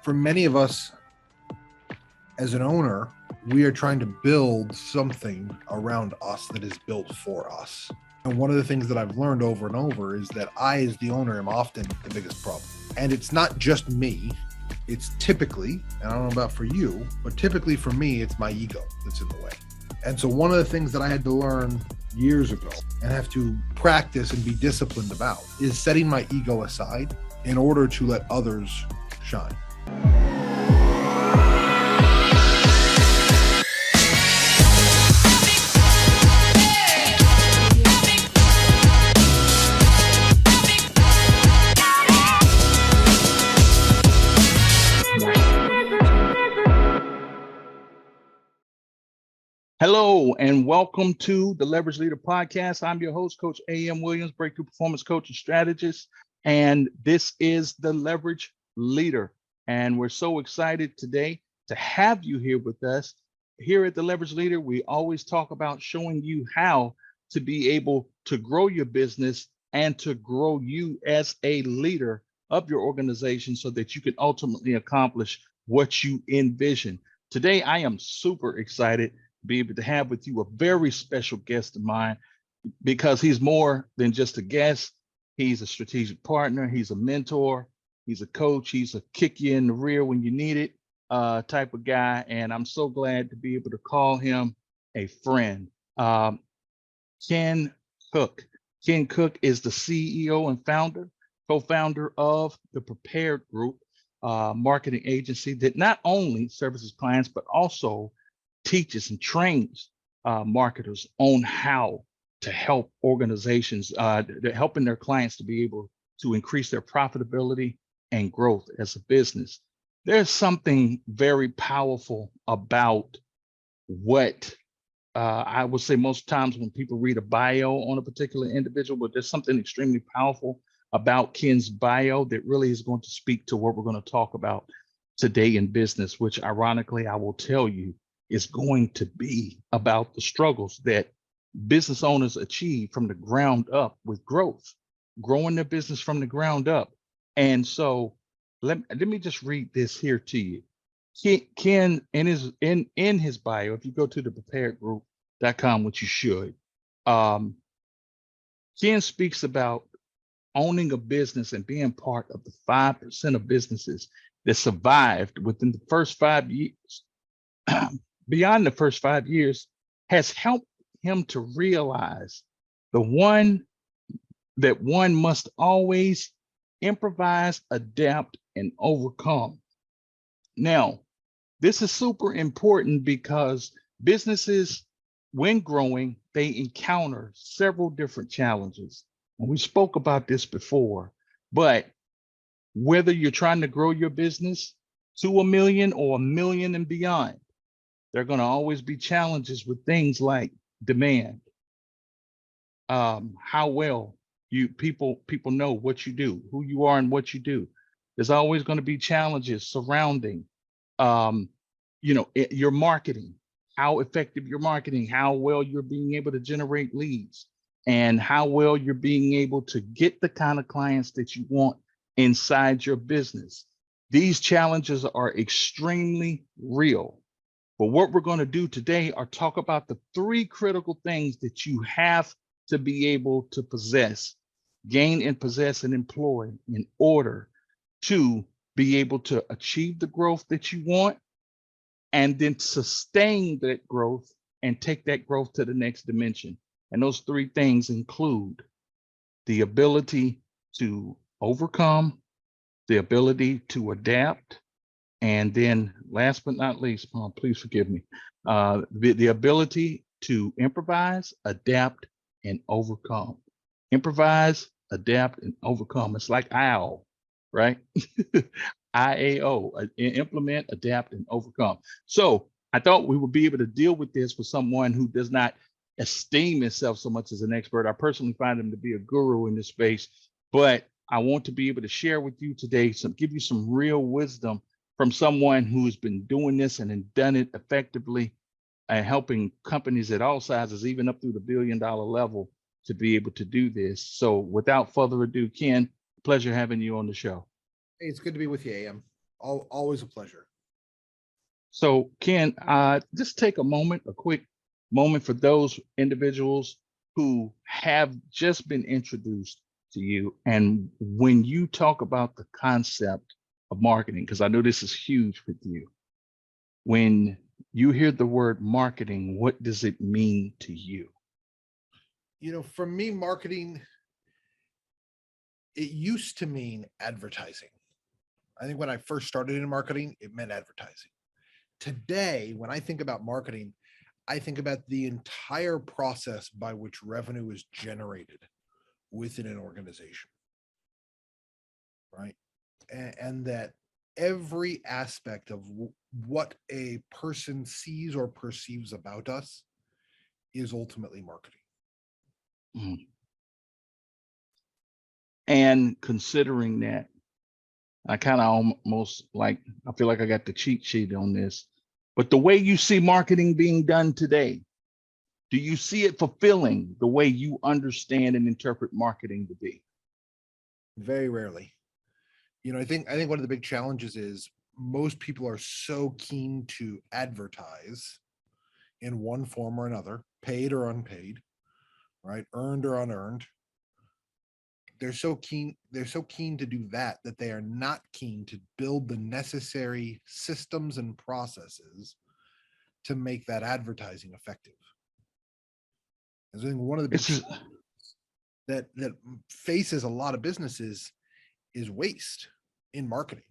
for many of us as an owner, we are trying to build something around us that is built for us. And one of the things that I've learned over and over is that I, as the owner, am often the biggest problem. And it's not just me. It's typically, and I don't know about for you, but typically for me, it's my ego that's in the way. And so one of the things that I had to learn years ago and have to practice and be disciplined about is setting my ego aside in order to let others shine. Hello, and welcome to the Leverage Leader Podcast. I'm your host, Coach A.M. Williams, Breakthrough Performance Coach and Strategist, and this is the Leverage Leader. And we're so excited today to have you here with us. Here at the Leverage Leader, we always talk about showing you how to be able to grow your business and to grow you as a leader of your organization so that you can ultimately accomplish what you envision. Today, I am super excited be able to have with you a very special guest of mine, because he's more than just a guest. He's a strategic partner. He's a mentor. He's a coach. He's a kick you in the rear when you need it type of guy. And I'm so glad to be able to call him a friend. Ken Cook. Ken Cook is the CEO and co-founder of the Prepared Group marketing agency that not only services clients, but also teaches and trains marketers on how to help organizations, helping their clients to be able to increase their profitability and growth as a business. There's something very powerful about what I would say most times when people read a bio on a particular individual, but there's something extremely powerful about Ken's bio that really is going to speak to what we're going to talk about today in business, which ironically, I will tell you, is going to be about the struggles that business owners achieve from the ground up with growth, growing their business from the ground up. And so let me just read this here to you. Ken, in his bio, if you go to the preparedgroup.com, which you should, Ken speaks about owning a business and being part of the 5% of businesses that survived within the first 5 years. Beyond the first 5 years, has helped him to realize one must always improvise, adapt, and overcome. Now, this is super important because businesses, when growing, they encounter several different challenges. And we spoke about this before, but whether you're trying to grow your business to $1 million or $1 million and beyond, there are going to always be challenges with things like demand, how well people know what you do, who you are and what you do. There's always going to be challenges surrounding, your marketing, how effective your marketing, how well you're being able to generate leads, and how well you're being able to get the kind of clients that you want inside your business. These challenges are extremely real. But what we're going to do today are talk about the 3 critical things that you have to be able to possess, gain and possess and employ in order to be able to achieve the growth that you want and then sustain that growth and take that growth to the next dimension. And those 3 things include the ability to overcome, the ability to adapt, and then last but not least, please forgive me, the ability to improvise, adapt, and overcome. Improvise, adapt, and overcome. It's like IAO, right? IAO, implement, adapt, and overcome. So I thought we would be able to deal with this with someone who does not esteem himself so much as an expert. I personally find him to be a guru in this space, but I want to be able to share with you today, give you some real wisdom from someone who's been doing this and done it effectively and helping companies at all sizes, even up through the $1 billion level, to be able to do this. So without further ado, Ken, pleasure having you on the show. Hey, it's good to be with you, AM. Always a pleasure. So Ken, just take a quick moment for those individuals who have just been introduced to you. And when you talk about the concept of marketing, because I know this is huge with you, when you hear the word marketing, what does it mean to you? For me, marketing, it used to mean advertising. I think when I first started in marketing, it meant advertising. Today, when I think about marketing, I think about the entire process by which revenue is generated within an organization, right? And that every aspect of what a person sees or perceives about us is ultimately marketing. Mm. And considering that, I kind of almost like, I feel like I got the cheat sheet on this, but the way you see marketing being done today, do you see it fulfilling the way you understand and interpret marketing to be? Very rarely. I think one of the big challenges is most people are so keen to advertise in one form or another, paid or unpaid, right? Earned or unearned. They're so keen to do that they are not keen to build the necessary systems and processes to make that advertising effective. I think one of the big This is that faces a lot of businesses is waste in marketing.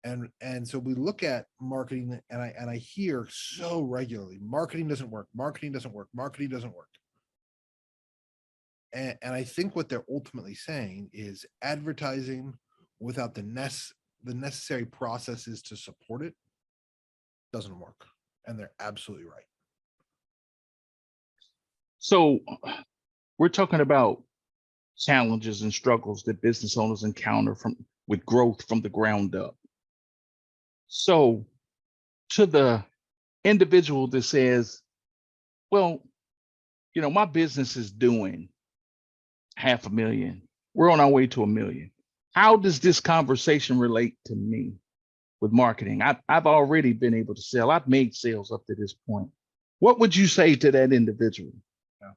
And so we look at marketing, and I hear so regularly, marketing doesn't work, marketing doesn't work, marketing doesn't work. And I think what they're ultimately saying is advertising without the necessary processes to support it doesn't work. And they're absolutely right. so we're talking about challenges and struggles that business owners encounter with growth from the ground up. So to the individual that says, well, my business is doing 500,000. We're on our way to 1 million. How does this conversation relate to me with marketing? I've already been able to sell. I've made sales up to this point. What would you say to that individual? Yeah.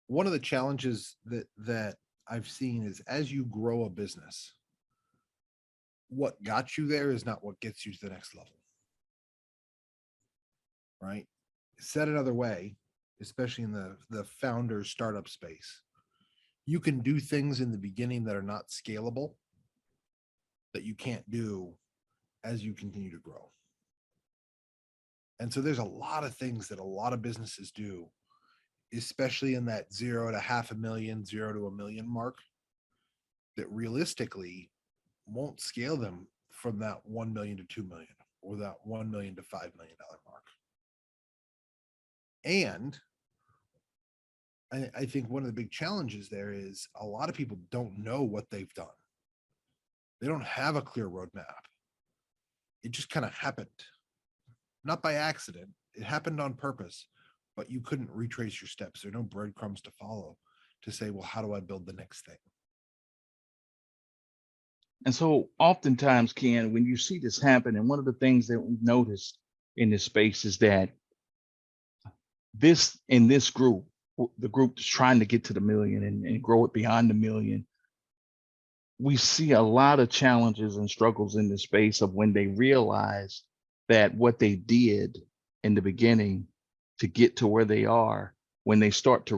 One of the challenges that I've seen is as you grow a business, what got you there is not what gets you to the next level. Right? Said another way, especially in the founder startup space, you can do things in the beginning that are not scalable that you can't do as you continue to grow. And so there's a lot of things that a lot of businesses do, especially in that 0 to 500,000, 0 to 1 million mark, that realistically won't scale them from that 1 million to 2 million or that 1 million to $5 million mark. And I think one of the big challenges there is a lot of people don't know what they've done. They don't have a clear roadmap. It just kind of happened, not by accident. It happened on purpose, but you couldn't retrace your steps. There are no breadcrumbs to follow to say, well, how do I build the next thing? And so oftentimes, Ken, when you see this happen, and one of the things that we've noticed in this space is that this group, the group that's trying to get to the million and grow it beyond the million, we see a lot of challenges and struggles in the space of when they realize that what they did in the beginning to get to where they are, when they start to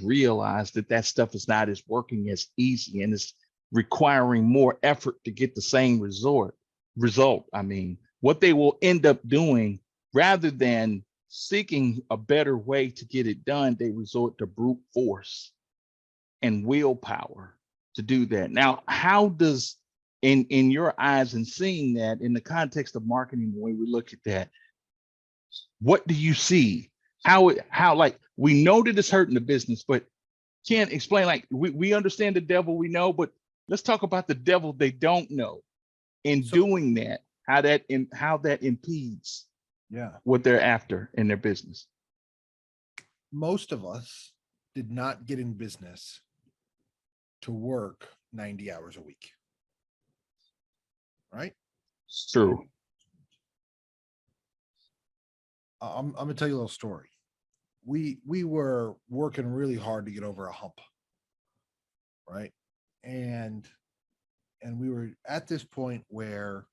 realize that stuff is not as working as easy and it's requiring more effort to get the same result. I mean, what they will end up doing, rather than seeking a better way to get it done, they resort to brute force and willpower to do that. Now, how does, in your eyes and seeing that in the context of marketing, the way we look at that, what do you see? How like, we know that it's hurting the business, but can't explain, like, we understand the devil we know, but let's talk about the devil they don't know in doing that, how that impedes what they're after in their business. Most of us did not get in business to work 90 hours a week. right? It's true. I'm gonna tell you a little story. We were working really hard to get over a hump, right? And we were at this point where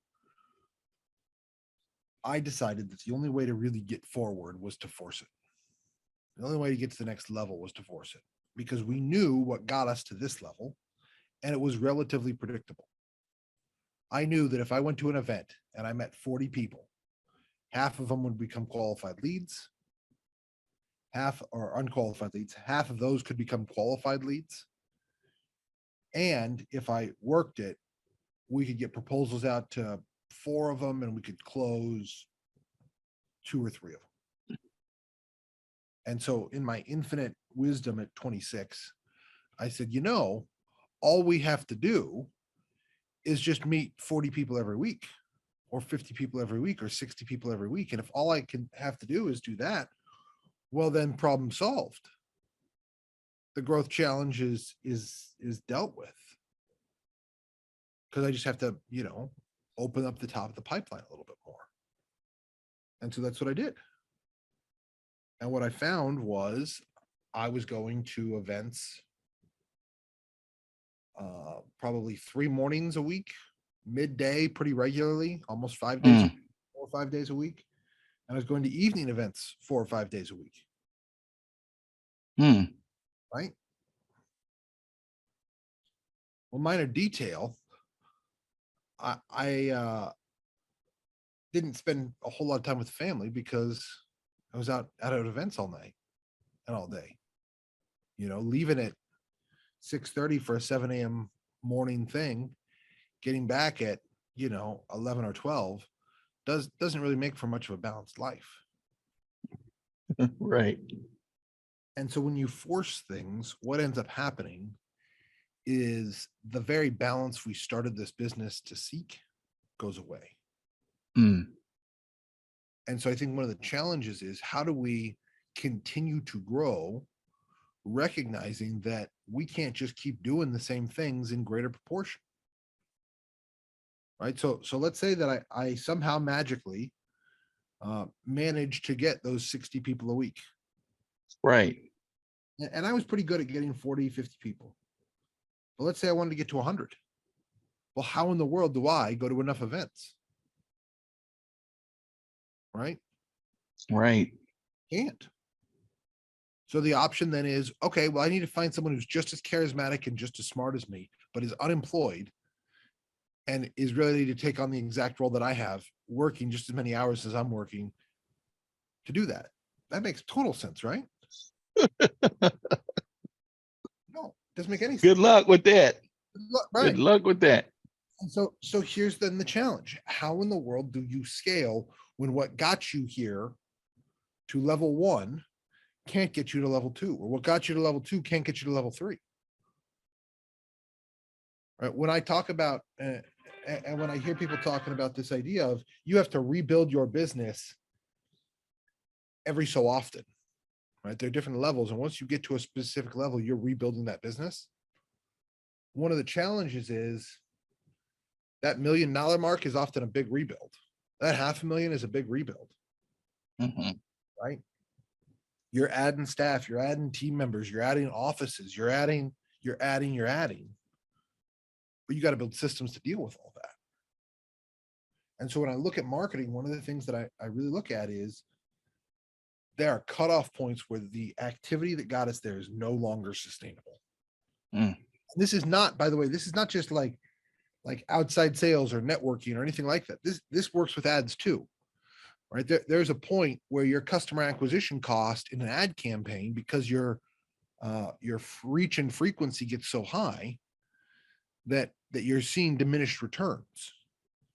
I decided that the only way to really get forward was to force it. The only way to get to the next level was to force it, because we knew what got us to this level, and it was relatively predictable. I knew that if I went to an event and I met 40 people, half of them would become qualified leads, half are unqualified leads, half of those could become qualified leads. And if I worked it, we could get proposals out to 4 of them and we could close 2 or 3 of them. And so, in my infinite wisdom at 26, I said, all we have to do is just meet 40 people every week, or 50 people every week, or 60 people every week. And if all I can have to do is do that, well, then problem solved. The growth challenge is dealt with, because I just have to, open up the top of the pipeline a little bit more. And so that's what I did. And what I found was I was going to events probably 3 mornings a week, midday pretty regularly, almost 5 days, 4 or 5 days a week. And I was going to evening events 4 or 5 days a week. Right? Well, minor detail, I didn't spend a whole lot of time with family because I was out at events all night and all day. Leaving at 6:30 for a 7 a.m. morning thing, getting back at 11 or 12 doesn't really make for much of a balanced life. Right. And so when you force things, what ends up happening is the very balance we started this business to seek goes away. And so I think one of the challenges is, how do we continue to grow, recognizing that we can't just keep doing the same things in greater proportion? Right. So let's say that I somehow magically managed to get those 60 people a week. Right. And I was pretty good at getting 40, 50 people. But let's say I wanted to get to 100. Well, how in the world do I go to enough events? Right? Right. Can't. So the option then is, okay, well, I need to find someone who's just as charismatic and just as smart as me, but is unemployed and is ready to take on the exact role that I have, working just as many hours as I'm working, to do that. That makes total sense, right? No, doesn't make any sense. Good luck with that. Right. Good luck with that. And so here's then the challenge. How in the world do you scale when what got you here to level 1 can't get you to level 2, or what got you to level 2 can't get you to level 3? Right? When I talk about, and when I hear people talking about this idea of you have to rebuild your business every so often, right? There are different levels. And once you get to a specific level, you're rebuilding that business. One of the challenges is that $1 million mark is often a big rebuild. That $500,000 is a big rebuild, right? You're adding staff, you're adding team members, you're adding offices, you're adding. But you got to build systems to deal with all that. And so when I look at marketing, one of the things that I really look at is there are cutoff points where the activity that got us there is no longer sustainable. This is not, by the way, this is not just like outside sales or networking or anything like that. This works with ads too, right? There's a point where your customer acquisition cost in an ad campaign, because your reach and frequency gets so high that you're seeing diminished returns,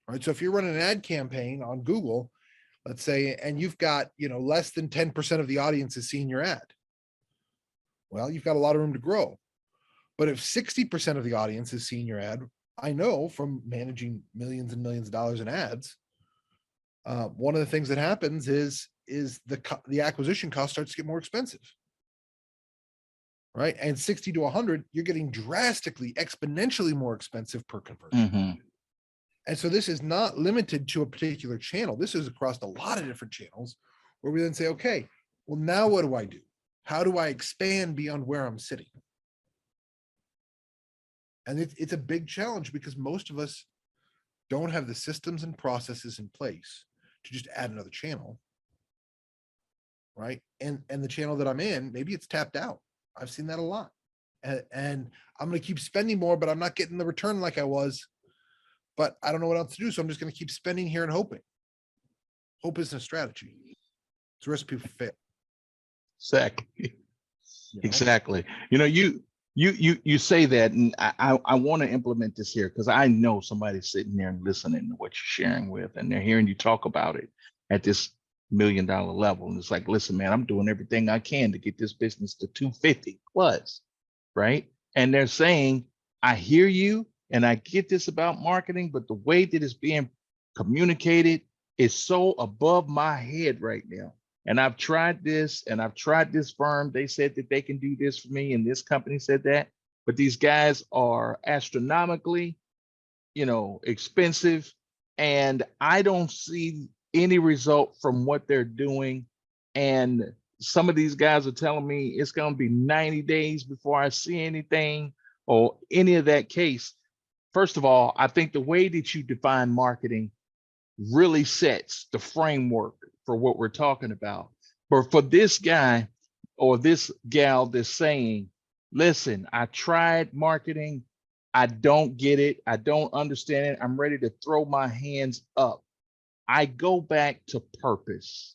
right? So if you're running an ad campaign on Google, let's say, and you've got, less than 10% of the audience is seeing your ad, well, you've got a lot of room to grow. But if 60% of the audience is seeing your ad, I know from managing millions and millions of dollars in ads, one of the things that happens is the acquisition cost starts to get more expensive. Right. And 60 to 100, you're getting drastically, exponentially more expensive per conversion. And so this is not limited to a particular channel. This is across a lot of different channels where we then say, okay, well, now what do I do? How do I expand beyond where I'm sitting? And it's a big challenge because most of us don't have the systems and processes in place to just add another channel. Right. And the channel that I'm in, maybe it's tapped out. I've seen that a lot. And I'm going to keep spending more, but I'm not getting the return like I was. But I don't know what else to do. So I'm just going to keep spending here and hoping. Hope isn't a strategy. It's a recipe for fail. Exactly. You know? Exactly. You know, you say that, and I want to implement this here because I know somebody's sitting there and listening to what you're sharing with, and they're hearing you talk about it at this $1 million level. And it's like, listen, man, I'm doing everything I can to get this business to 250 plus, right? And they're saying, I hear you and I get this about marketing, but the way that it's being communicated is so above my head right now. And I've tried this and I've tried this firm. They said that they can do this for me, and this company said that. But these guys are astronomically, expensive. And I don't see any result from what they're doing. And some of these guys are telling me it's going to be 90 days before I see anything or any of that case. First of all, I think the way that you define marketing really sets the framework for what we're talking about. But for this guy or this gal that's saying, listen, I tried marketing, I don't get it, I don't understand it, I'm ready to throw my hands up, I go back to purpose.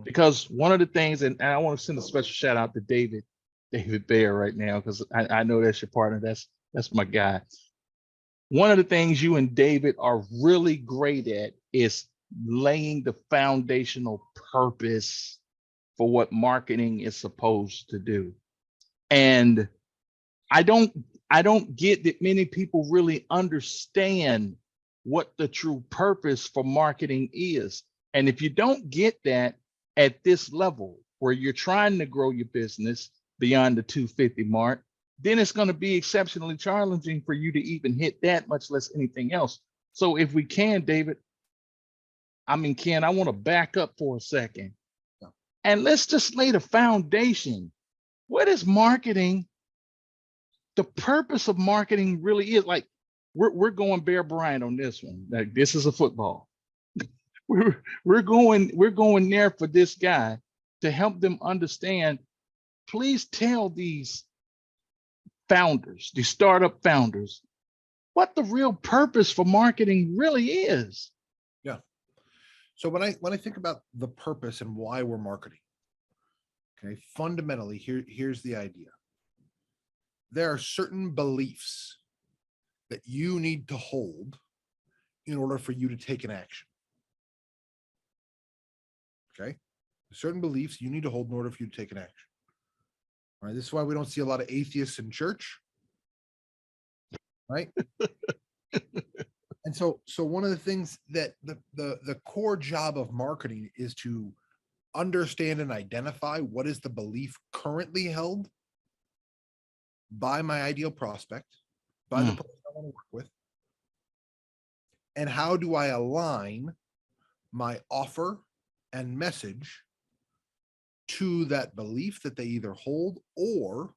Because one of the things, and I want to send a special shout out to David Bear right now, because I know that's your partner, that's my guy. One of the things you and David are really great at is laying the foundational purpose for what marketing is supposed to do. And I don't get that many people really understand what the true purpose for marketing is. And if you don't get that at this level where you're trying to grow your business beyond the 250 mark, then it's going to be exceptionally challenging for you to even hit that, much less anything else. So if we can, David, Ken, I want to back up for a second. Yeah. And let's just lay the foundation. What is marketing? The purpose of marketing really is, like, we're going Bear Bryant on this one. Like, this is a football. we're going there for this guy to help them understand. Please tell these founders, the startup founders, what the real purpose for marketing really is. Yeah. So when I think about the purpose and why we're marketing, okay, fundamentally, here's the idea. There are certain beliefs that you need to hold in order for you to take an action. Okay. Certain beliefs you need to hold in order for you to take an action. All right. This is why we don't see a lot of atheists in church. Right. And so one of the things that the core job of marketing is to understand and identify what is the belief currently held by my ideal prospect, by the person I want to work with, and how do I align my offer and message to that belief that they either hold, or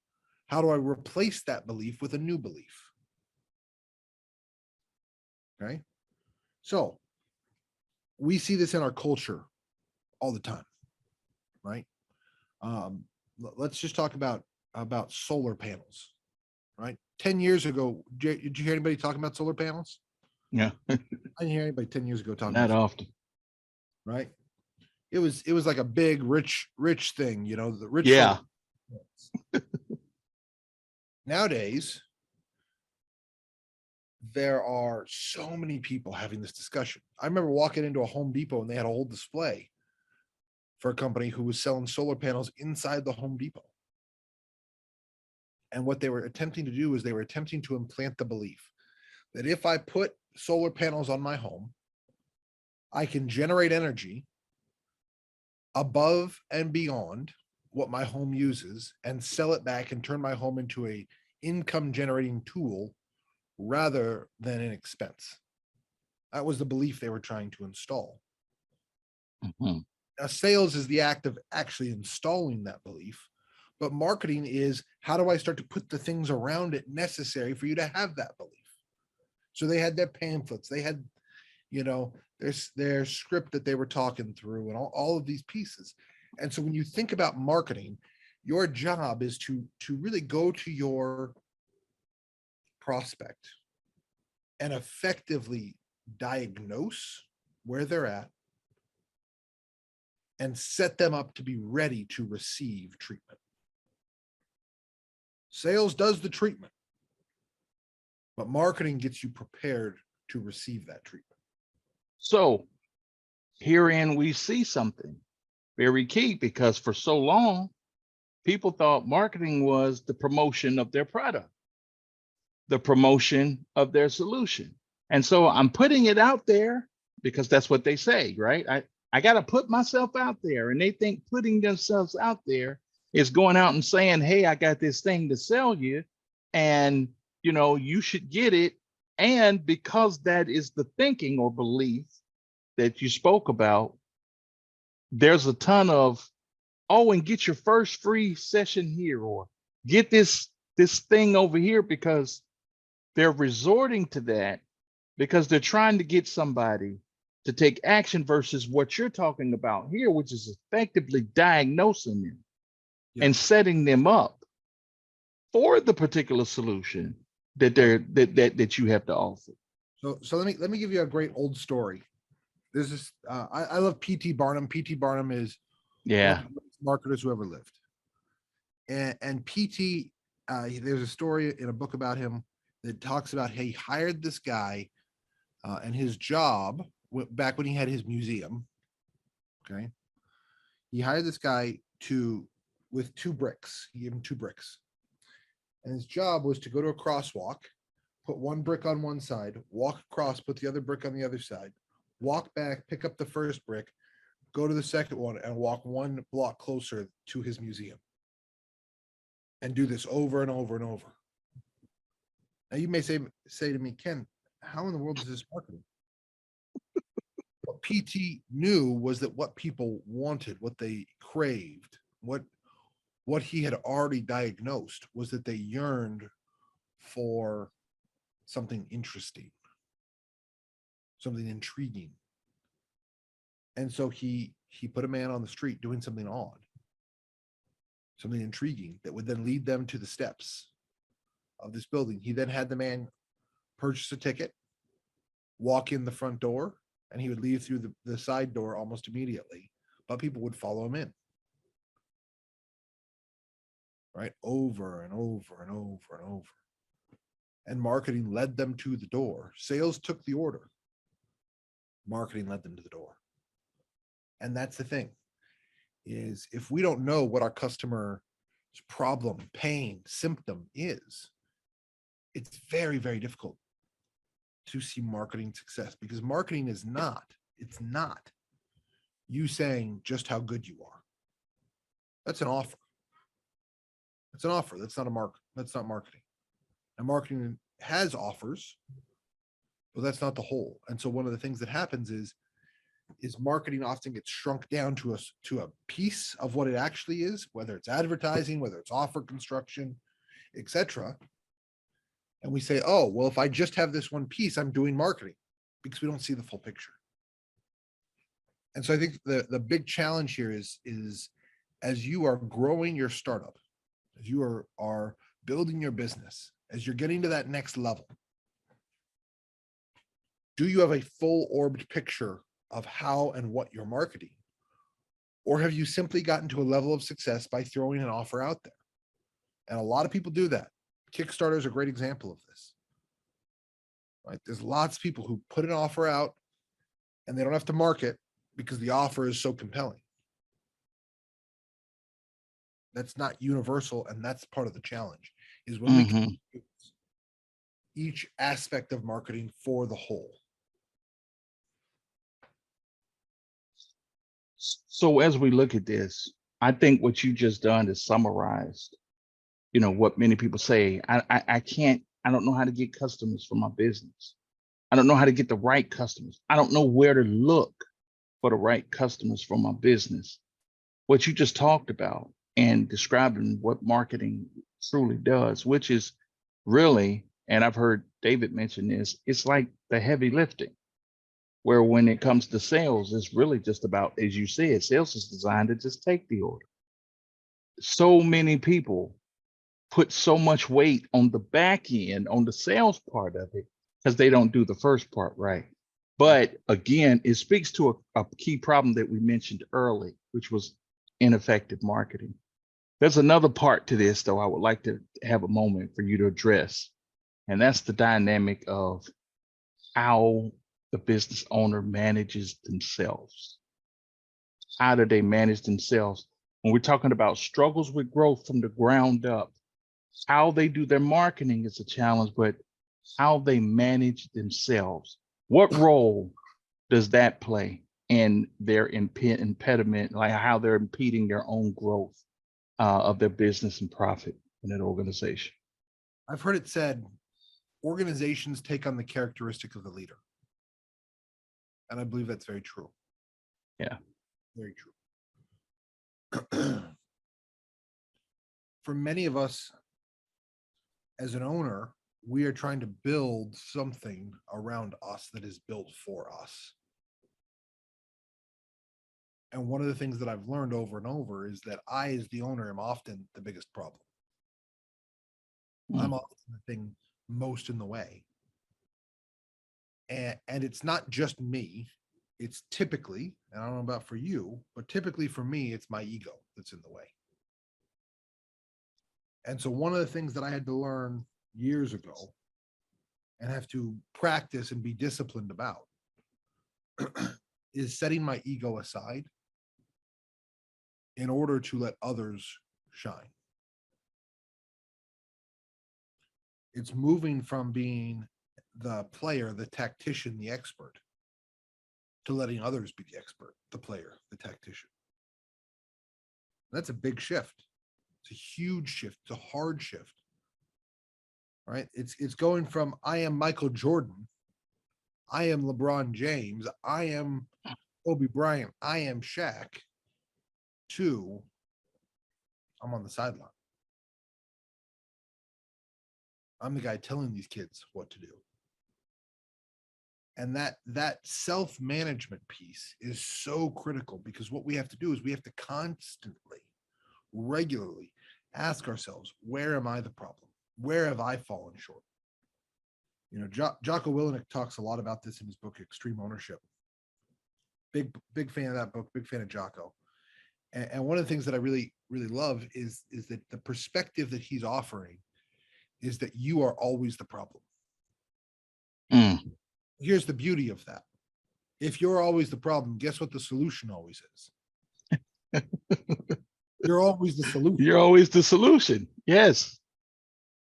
how do I replace that belief with a new belief? Okay. So we see this in our culture all the time, right? Let's just talk about solar panels, right? 10 years ago, did you hear anybody talking about solar panels? Yeah. I didn't hear anybody 10 years ago talking Not about often. Right. It was like a big rich thing, the rich. Yeah. Nowadays, there are so many people having this discussion. I remember walking into a Home Depot and they had a whole display for a company who was selling solar panels inside the Home Depot. And what they were attempting to do is they were attempting to implant the belief that if I put solar panels on my home, I can generate energy above and beyond what my home uses and sell it back and turn my home into a income generating tool rather than an expense. That was the belief they were trying to install. Mhm. Now, sales is the act of actually installing that belief, but marketing is how do I start to put the things around it necessary for you to have that belief? So they had their pamphlets, they had, their script that they were talking through, and all of these pieces. And so when you think about marketing, your job is to really go to your prospect and effectively diagnose where they're at and set them up to be ready to receive treatment. Sales does the treatment, but marketing gets you prepared to receive that treatment. So herein we see something very key, because for so long, people thought marketing was the promotion of their product, the promotion of their solution. And so I'm putting it out there because that's what they say, right? I got to put myself out there, and they think putting themselves out there is going out and saying, hey, I got this thing to sell you, and you should get it. And because that is the thinking or belief that you spoke about, there's a ton of, oh, and get your first free session here, or get this thing over here, because they're resorting to that because they're trying to get somebody to take action versus what you're talking about here, which is effectively diagnosing them and setting them up for the particular solution that that you have to offer. So let me give you a great old story. There's this I love P.T. Barnum. P.T. Barnum is one of the greatest marketers who ever lived. And P.T. There's a story in a book about him that talks about he hired this guy, and his job back when he had his museum. Okay, he hired this guy with 2 bricks. He gave him 2 bricks, and his job was to go to a crosswalk, put 1 brick on one side, walk across, put the other brick on the other side, walk back, pick up the first brick, go to the second one, and walk 1 block closer to his museum, and do this over and over and over. Now you may say to me, Ken, how in the world is this marketing? What PT knew was that what people wanted, what they craved, what he had already diagnosed was that they yearned for something interesting, something intriguing. And so he put a man on the street doing something odd, something intriguing that would then lead them to the steps of this building. He then had the man purchase a ticket, walk in the front door, and he would leave through the side door almost immediately, but people would follow him in. Right? Over and over and over and over. And marketing led them to the door. Sales took the order. Marketing led them to the door. And that's the thing, is if we don't know what our customer's problem, pain, symptom is, it's very, very difficult to see marketing success, because marketing is not you saying just how good you are. That's an offer. That's an offer. That's not that's not marketing. And marketing has offers, but that's not the whole. And so one of the things that happens is marketing often gets shrunk down to a piece of what it actually is, whether it's advertising, whether it's offer construction, etc. And we say, oh, well, if I just have this one piece, I'm doing marketing, because we don't see the full picture. And so I think the big challenge here is as you are growing your startup, as you are building your business, as you're getting to that next level, do you have a full orbed picture of how and what you're marketing? Or have you simply gotten to a level of success by throwing an offer out there? And a lot of people do that. Kickstarter is a great example of this. Right? There's lots of people who put an offer out and they don't have to market because the offer is so compelling. That's not universal, and that's part of the challenge, is when we can use each aspect of marketing for the whole. So as we look at this, I think what you just done is summarized, what many people say, I don't know how to get customers for my business. I don't know how to get the right customers. I don't know where to look for the right customers for my business. What you just talked about and describing what marketing truly does, which is really, and I've heard David mention this, it's like the heavy lifting, where when it comes to sales, it's really just about, as you said, sales is designed to just take the order. So many people put so much weight on the back end, on the sales part of it, because they don't do the first part right. But again, it speaks to a key problem that we mentioned early, which was ineffective marketing. There's another part to this, though, I would like to have a moment for you to address, and that's the dynamic of how the business owner manages themselves. How do they manage themselves? When we're talking about struggles with growth from the ground up, how they do their marketing is a challenge, but how they manage themselves. What role does that play in their impediment, like how they're impeding their own growth of their business and profit in an organization? I've heard it said, organizations take on the characteristic of the leader. And I believe that's very true. Yeah. Very true. For many of us, as an owner, we are trying to build something around us that is built for us. And one of the things that I've learned over and over is that I, as the owner, am often the biggest problem. I'm often the thing most in the way. And it's not just me. It's typically, and I don't know about for you, but typically for me, it's my ego that's in the way. And so one of the things that I had to learn years ago and have to practice and be disciplined about is setting my ego aside in order to let others shine. It's moving from being the player, the tactician, the expert, to letting others be the expert, the player, the tactician. That's a big shift. It's a huge shift. It's a hard shift. Right? It's going from I am Michael Jordan, I am LeBron James, I am Kobe Bryant, I am Shaq, to I'm on the sideline. I'm the guy telling these kids what to do. And that self-management piece is so critical, because what we have to do is we have to constantly, regularly ask ourselves, where am I the problem? Where have I fallen short? You know, Jocko Willink talks a lot about this in his book, Extreme Ownership. Big fan of that book, big fan of Jocko. And one of the things that I really, really love is that the perspective that he's offering is that you are always the problem. Here's the beauty of that. If you're always the problem, guess what the solution always is? You're always the solution. You're always the solution. Yes.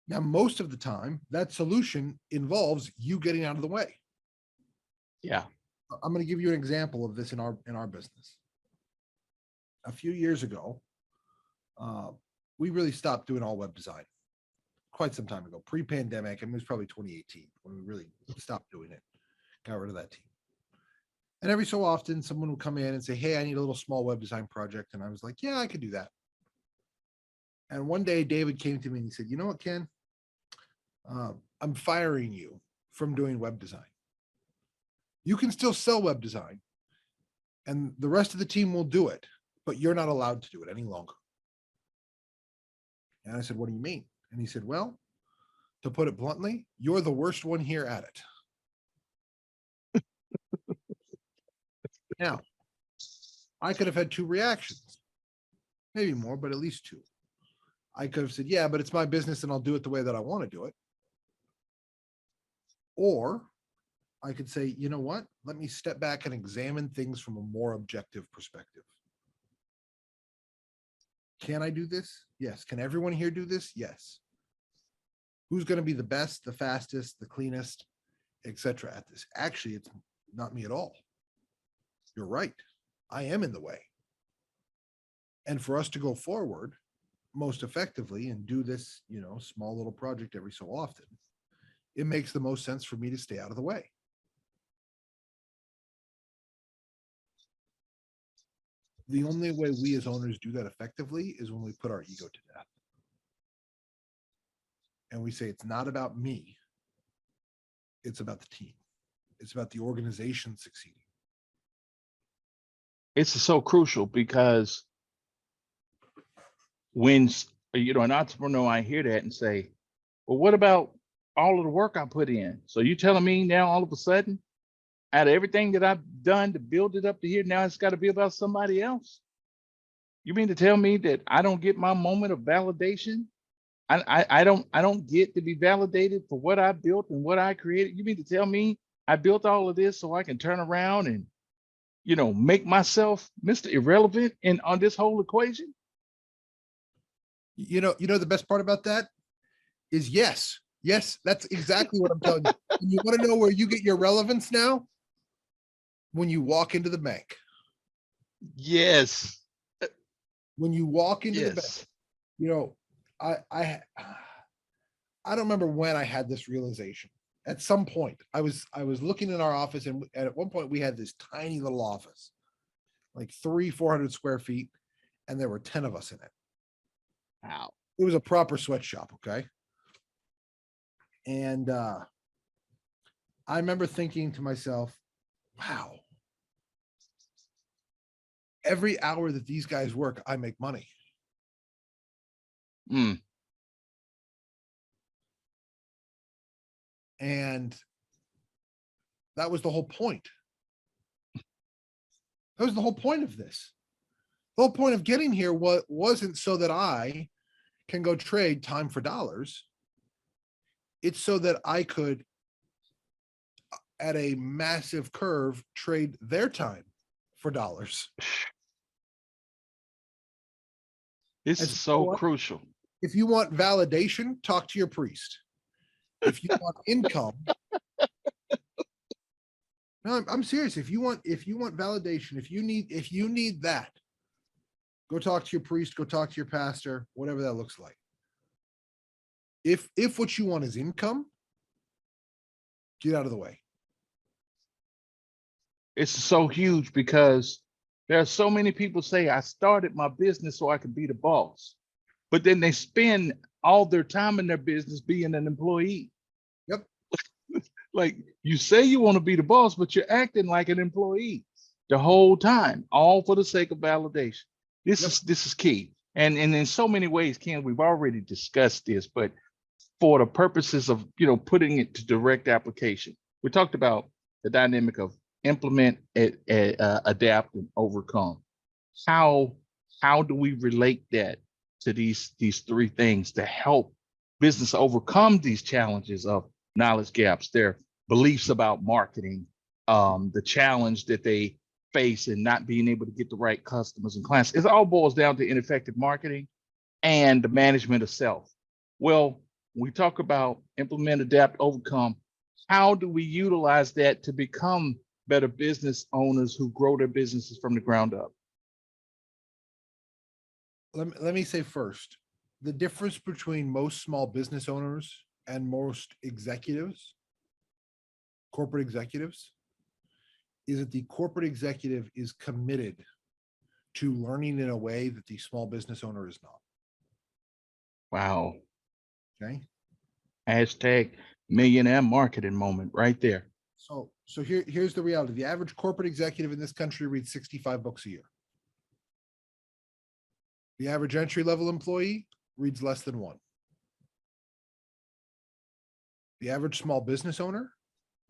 Now, most of the time, that solution involves you getting out of the way. Yeah. I'm going to give you an example of this in our business. A few years ago, we really stopped doing all web design. Quite some time ago, pre-pandemic, and it was probably 2018 when we really stopped doing it. Got rid of that team. And every so often, someone would come in and say, "Hey, I need a little small web design project." And I was like, "Yeah, I could do that." And one day, David came to me and he said, "You know what, Ken? I'm firing you from doing web design. You can still sell web design, and the rest of the team will do it, but you're not allowed to do it any longer." And I said, "What do you mean?" And he said, "Well, to put it bluntly, you're the worst one here at it." Now, I could have had two reactions, maybe more, but at least two. I could have said, "Yeah, but it's my business and I'll do it the way that I want to do it." Or I could say, "You know what? Let me step back and examine things from a more objective perspective. Can I do this? Yes. Can everyone here do this? Yes. Who's going to be the best, the fastest, the cleanest, etc. at this? Actually, it's not me at all. You're right. I am in the way. And for us to go forward most effectively and do this, small little project every so often, it makes the most sense for me to stay out of the way." The only way we as owners do that effectively is when we put our ego to death. And we say, it's not about me. It's about the team. It's about the organization succeeding. It's so crucial because when an entrepreneur, I hear that and say, well, what about all of the work I put in? So you telling me now all of a sudden, out of everything that I've done to build it up to here, now it's got to be about somebody else? You mean to tell me that I don't get my moment of validation? I don't get to be validated for what I built and what I created? You mean to tell me I built all of this so I can turn around and make myself Mr. Irrelevant on this whole equation? The best part about that is yes, that's exactly what I'm telling you. And you want to know where you get your relevance now? When you walk into the bank. Yes. When you walk into the Yes. bank, I don't remember when I had this realization. At some point, I was looking in our office, and at one point we had this tiny little office, like 400 square feet, and there were 10 of us in it. Wow. It was a proper sweatshop, okay? And I remember thinking to myself, wow, every hour that these guys work, I make money. Mm. And that was the whole point. That was the whole point of this. The whole point of getting here wasn't so that I can go trade time for dollars. It's so that I could, at a massive curve, trade their time for dollars. This is so crucial. If you want validation, talk to your priest. If you want income, no, I'm serious. If you want validation, if you need that, go talk to your priest, go talk to your pastor, whatever that looks like. If what you want is income, get out of the way. It's so huge because there are so many people say, I started my business so I could be the boss, but then they spend all their time in their business being an employee. Yep. Like, you say you want to be the boss, but you're acting like an employee the whole time, all for the sake of validation. This is key. And in so many ways, Ken, we've already discussed this, but for the purposes of putting it to direct application, we talked about the dynamic of implement, adapt, and overcome. How do we relate that to these three things to help business overcome these challenges of knowledge gaps, their beliefs about marketing, the challenge that they face in not being able to get the right customers and clients? It all boils down to ineffective marketing and the management of self. Well, we talk about implement, adapt, overcome. How do we utilize that to become better business owners who grow their businesses from the ground up? Let me say first, the difference between most small business owners and most executives, corporate executives, is that the corporate executive is committed to learning in a way that the small business owner is not. Wow. Okay. Hashtag millionaire marketing moment right there. So here's the reality. The average corporate executive in this country reads 65 books a year. The average entry-level employee reads less than one. The average small business owner,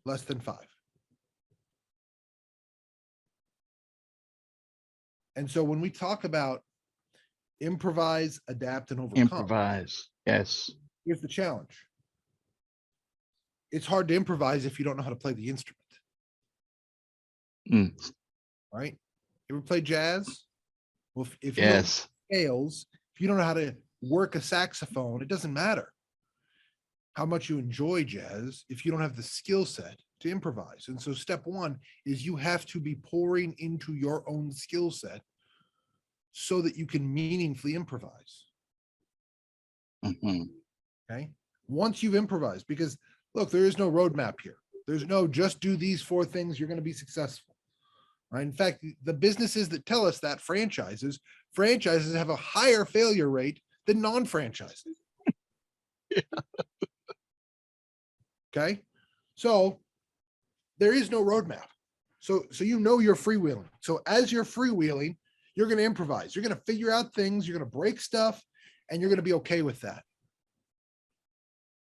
less than 5. And so when we talk about improvise, adapt, and overcome. Improvise, yes. Here's the challenge. It's hard to improvise if you don't know how to play the instrument. Right? You ever play jazz? Well, if you don't know scales, if you don't know how to work a saxophone, it doesn't matter how much you enjoy jazz if you don't have the skill set to improvise. And so step one is you have to be pouring into your own skill set so that you can meaningfully improvise. Okay. Once you've improvised, because look, there is no roadmap here. There's no just do these 4 things, you're going to be successful. right? In fact, the businesses that tell us that franchises have a higher failure rate than non-franchises. Okay. So there is no roadmap. So you know you're freewheeling. So as you're freewheeling, you're going to improvise. You're going to figure out things. You're going to break stuff, and you're going to be okay with that.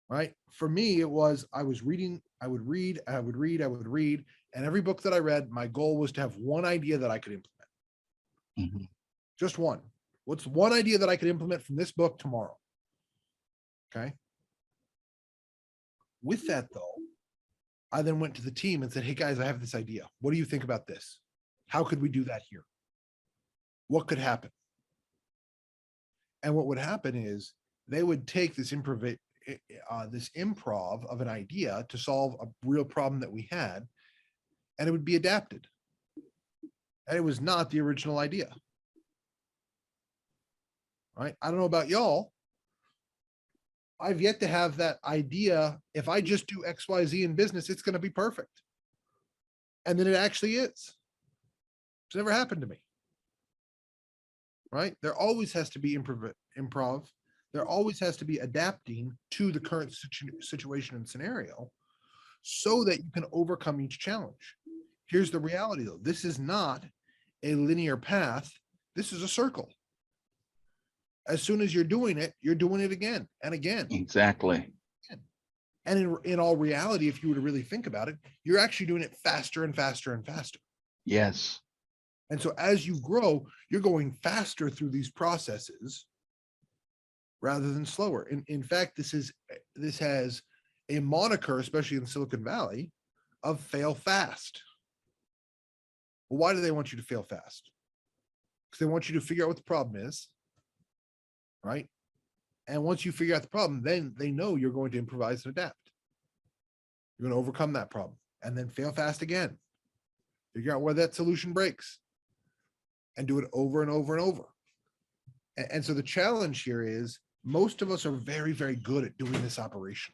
Right? For me, it was I was reading. I would read. And every book that I read, my goal was to have one idea that I could implement. Just one. What's one idea that I could implement from this book tomorrow? Okay. With that, though, I then went to the team and said, hey, guys, I have this idea. What do you think about this? How could we do that here? What could happen? And what would happen is they would take this improv of an idea to solve a real problem that we had, and it would be adapted. And it was not the original idea. Right? I don't know about y'all. I've yet to have that idea. If I just do X, Y, Z in business, it's going to be perfect. And then it actually is. It's never happened to me. Right? There always has to be improv. There always has to be adapting to the current situation and scenario so that you can overcome each challenge. Here's the reality, though. This is not a linear path. This is a circle. As soon as you're doing it again and again. Exactly. And in all reality, if you were to really think about it, you're actually doing it faster and faster and faster. Yes. And so as you grow, you're going faster through these processes rather than slower. In fact, this has a moniker, especially in Silicon Valley, of fail fast. Well, why do they want you to fail fast? Because they want you to figure out what the problem is, right? And once you figure out the problem, then they know you're going to improvise and adapt. You're going to overcome that problem and then fail fast again. Figure out where that solution breaks and do it over and over and over. And so the challenge here is most of us are very, very good at doing this operationally.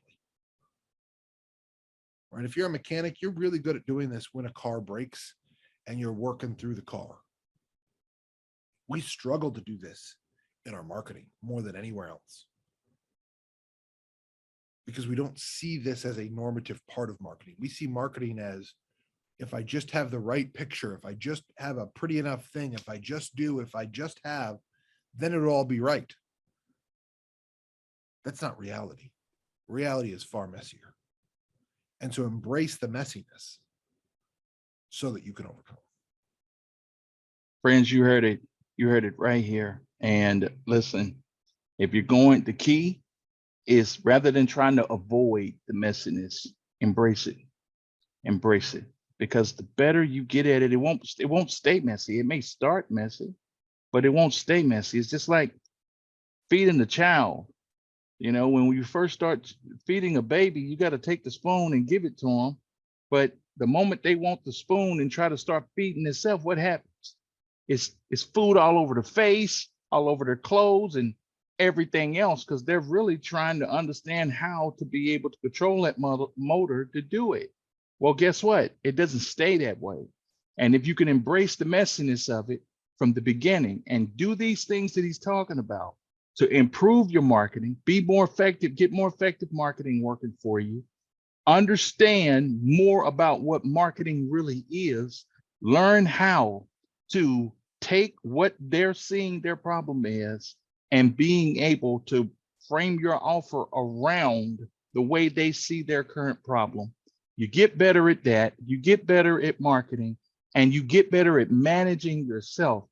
Right? If you're a mechanic, you're really good at doing this when a car breaks and you're working through the car. We struggle to do this in our marketing more than anywhere else because we don't see this as a normative part of marketing. We see marketing as if I just have the right picture, if I just have a pretty enough thing, if I just have, then it'll all be right. That's not reality. Reality is far messier. And so embrace the messiness so that you can overcome. Friends, you heard it. You heard it right here. And listen, if you're going, the key is rather than trying to avoid the messiness, embrace it. Embrace it. Because the better you get at it, it won't stay messy. It may start messy, but it won't stay messy. It's just like feeding the child. You know, when you first start feeding a baby, you got to take the spoon and give it to them. But the moment they want the spoon and try to start feeding itself, what happens? It's food all over the face, all over their clothes and everything else, because they're really trying to understand how to be able to control that motor to do it. Well, guess what? It doesn't stay that way. And if you can embrace the messiness of it from the beginning and do these things that he's talking about to improve your marketing, be more effective, get more effective marketing working for you, understand more about what marketing really is, learn how to take what they're seeing their problem is and being able to frame your offer around the way they see their current problem. You get better at that, you get better at marketing, and you get better at managing yourself.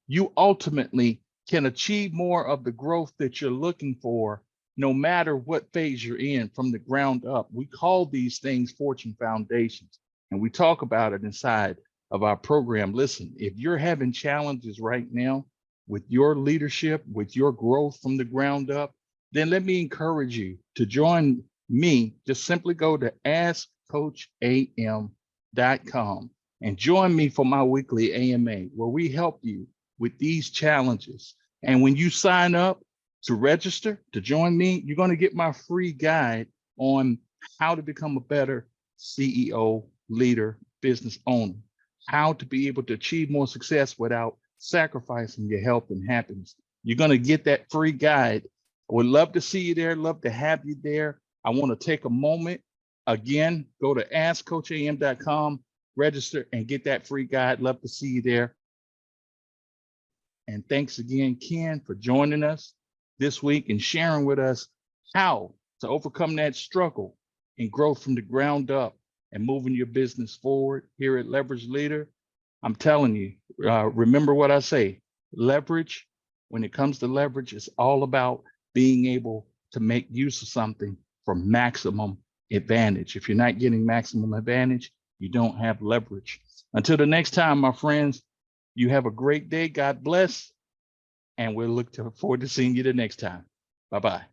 You ultimately can achieve more of the growth that you're looking for, no matter what phase you're in from the ground up. We call these things Fortune Foundations, and we talk about it inside of our program. Listen, if you're having challenges right now with your leadership, with your growth from the ground up, then let me encourage you to join me. Just simply go to askcoacham.com and join me for my weekly AMA, where we help you with these challenges. And when you sign up to register to join me, you're going to get my free guide on how to become a better CEO, leader, business owner. how to be able to achieve more success without sacrificing your health and happiness. You're going to get that free guide. I would love to see you there, love to have you there. I want to take a moment. Again, go to askcoacham.com, register, and get that free guide. Love to see you there. And thanks again, Ken, for joining us this week and sharing with us how to overcome that struggle and grow from the ground up and moving your business forward here at Leverage Leader. I'm telling you, remember what I say, leverage, when it comes to leverage, it's all about being able to make use of something for maximum advantage. If you're not getting maximum advantage, you don't have leverage. Until the next time, my friends, you have a great day. God bless. And we'll look forward to seeing you the next time. Bye-bye.